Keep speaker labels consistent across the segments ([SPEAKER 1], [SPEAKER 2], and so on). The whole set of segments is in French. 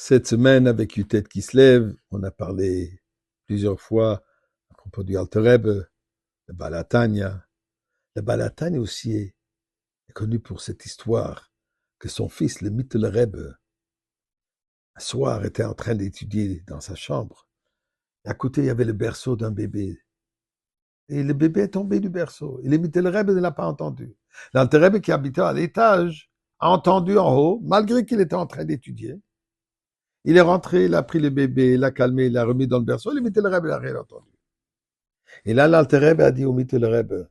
[SPEAKER 1] Cette semaine, avec une tête qui se lève, on a parlé plusieurs fois à propos du Alter Rebbe, le Balatania. Le Balatania aussi est connu pour cette histoire que son fils, le Mittel Rebbe, un soir était en train d'étudier dans sa chambre. Et à côté, il y avait le berceau d'un bébé. Et le bébé est tombé du berceau. Et le Mittel Rebbe ne l'a pas entendu. L'Alter Rebbe qui habitait à l'étage a entendu en haut, malgré qu'il était en train d'étudier. Il est rentré, il a pris le bébé, il l'a calmé, il l'a remis dans le berceau, le Mittel Rebbe n'a rien entendu. Et là, l'Alter Rebbe a dit au Mittel Rebbe,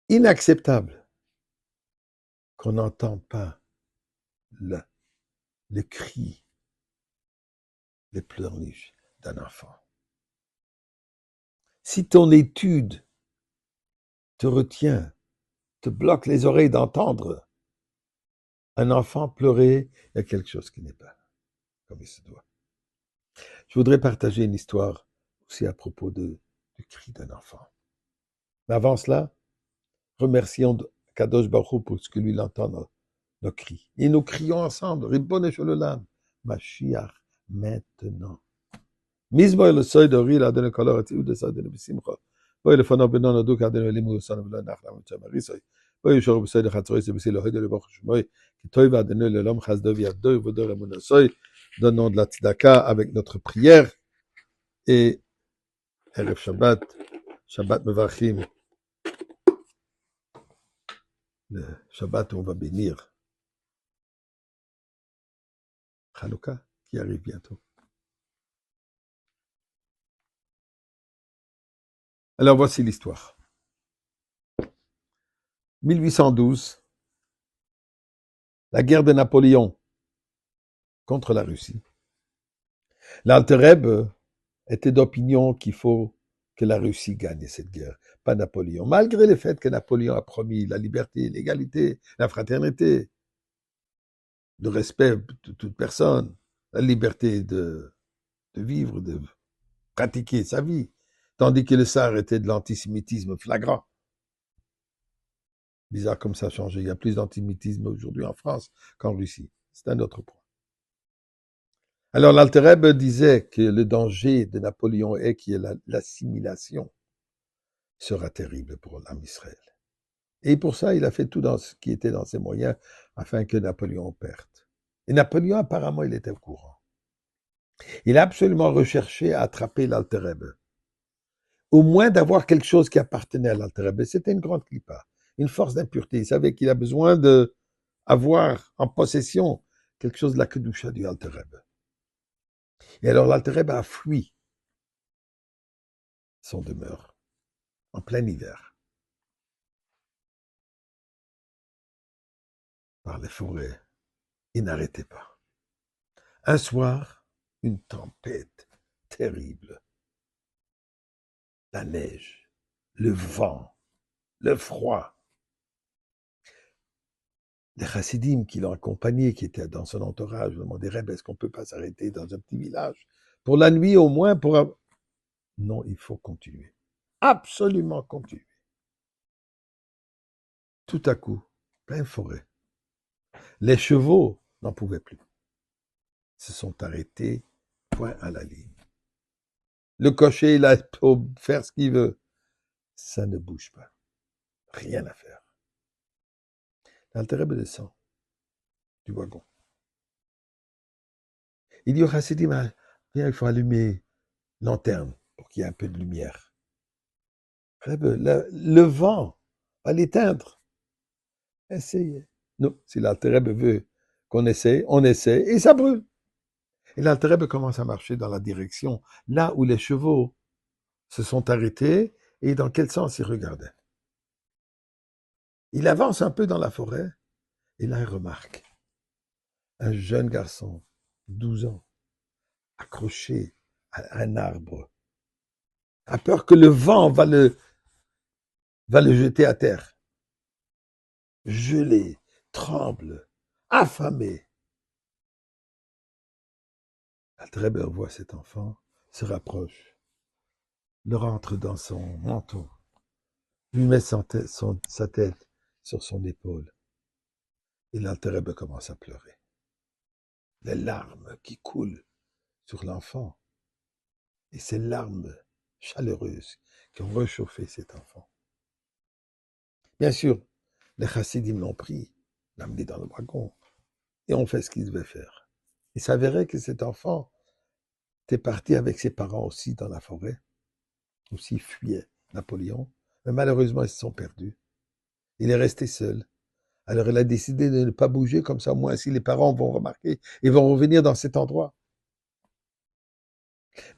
[SPEAKER 1] inacceptable qu'on n'entende pas le, le cri, les pleurniches d'un enfant. Si ton étude te retient, te bloque les oreilles d'entendre un enfant pleurer, il y a quelque chose qui n'est pas comme il se doit. Je voudrais partager une histoire aussi à propos du cri d'un enfant. Mais avant cela, remercions Kadosh Baruch Hu pour ce que lui l'entend nos cris. Et nous crions ensemble, Ribbon Sholem, Mashiach, maintenant. Mizmoy le seuil de rire, Adonai Kolor, et Tiou de Sadonai Bissimcha. Boy le fanor benon adou, Adonai Limu, Son of Lon, Nachlam, Chamarisoi. Boy le shor beside Khatsoy, c'est le Hoyd le Bach Shmoy, qui toiva Adonai le Lom Chasdov Yavdo, Vodor et Monasoy, donnons de la tzedaka avec notre prière et Erev Shabbat, Shabbat Mevachim, le Shabbat où on va bénir Chanukah qui arrive bientôt. Alors voici l'histoire. 1812, la guerre de Napoléon contre la Russie. L'Alter Rebbe était d'opinion qu'il faut que la Russie gagne cette guerre, pas Napoléon, malgré le fait que Napoléon a promis la liberté, l'égalité, la fraternité, le respect de toute personne, la liberté de vivre, de pratiquer sa vie, tandis que le tsar était de l'antisémitisme flagrant. Bizarre comme ça a changé. Il y a plus d'antisémitisme aujourd'hui en France qu'en Russie. C'est un autre point. Alors l'Alter Rebbe disait que le danger de Napoléon est que l'assimilation sera terrible pour l'âme Israël. Et pour ça, il a fait tout dans ce qui était dans ses moyens afin que Napoléon perde. Et Napoléon, apparemment, il était au courant. Il a absolument recherché à attraper l'Alter Rebbe. Au moins d'avoir quelque chose qui appartenait à l'Alter Rebbe. C'était une grande clipa, une force d'impureté. Il savait qu'il a besoin d'avoir en possession quelque chose de la kedusha du Alter Rebbe. Et alors l'Alter Rebbe a fui son demeure en plein hiver par les forêts. Il n'arrêtait pas. Un soir, une tempête terrible. La neige, le vent, le froid. Les chassidim qui l'ont accompagné, qui étaient dans son entourage, demandaient, Rebbe, est-ce qu'on ne peut pas s'arrêter dans un petit village pour la nuit au moins pour... Non, il faut continuer. Absolument continuer. Tout à coup, pleine forêt. Les chevaux n'en pouvaient plus. Se sont arrêtés, point à la ligne. Le cocher, il a pour faire ce qu'il veut. Ça ne bouge pas. Rien à faire. L'Alter Rebbe descend du wagon. Il dit au chassidim, viens, il faut allumer lanterne pour qu'il y ait un peu de lumière. Rebbe, le vent va l'éteindre. Essayez. Non, si l'Alter Rebbe veut qu'on essaie, on essaie et ça brûle. Et l'Alter Rebbe commence à marcher dans la direction là où les chevaux se sont arrêtés et dans quel sens ils regardaient. Il avance un peu dans la forêt et là il remarque un jeune garçon, 12 ans, accroché à un arbre, a peur que le vent va le jeter à terre. Gelé, tremble, affamé. L'Alter Rebbe voit cet enfant, se rapproche, le rentre dans son manteau, lui met sa tête sur son épaule. Et l'Alter Rebbe commence à pleurer. les larmes qui coulent sur l'enfant. Et ces larmes chaleureuses qui ont réchauffé cet enfant. Bien sûr, les chassidim l'ont pris, l'ont amené dans le wagon, et ont fait ce qu'ils devaient faire. Il s'avérait que cet enfant était parti avec ses parents aussi dans la forêt, aussi fuyait Napoléon, mais malheureusement ils se sont perdus. Il est resté seul. Alors il a décidé de ne pas bouger, comme ça au moins si les parents vont remarquer, ils vont revenir dans cet endroit.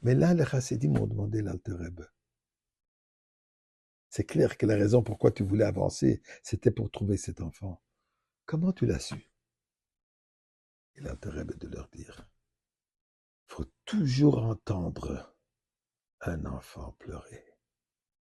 [SPEAKER 1] Mais là, les chassidim m'ont demandé l'Alter Rebbe. C'est clair que la raison pourquoi tu voulais avancer, c'était pour trouver cet enfant. Comment tu l'as su? Et l'Alter Rebbe de leur dire, il faut toujours entendre un enfant pleurer.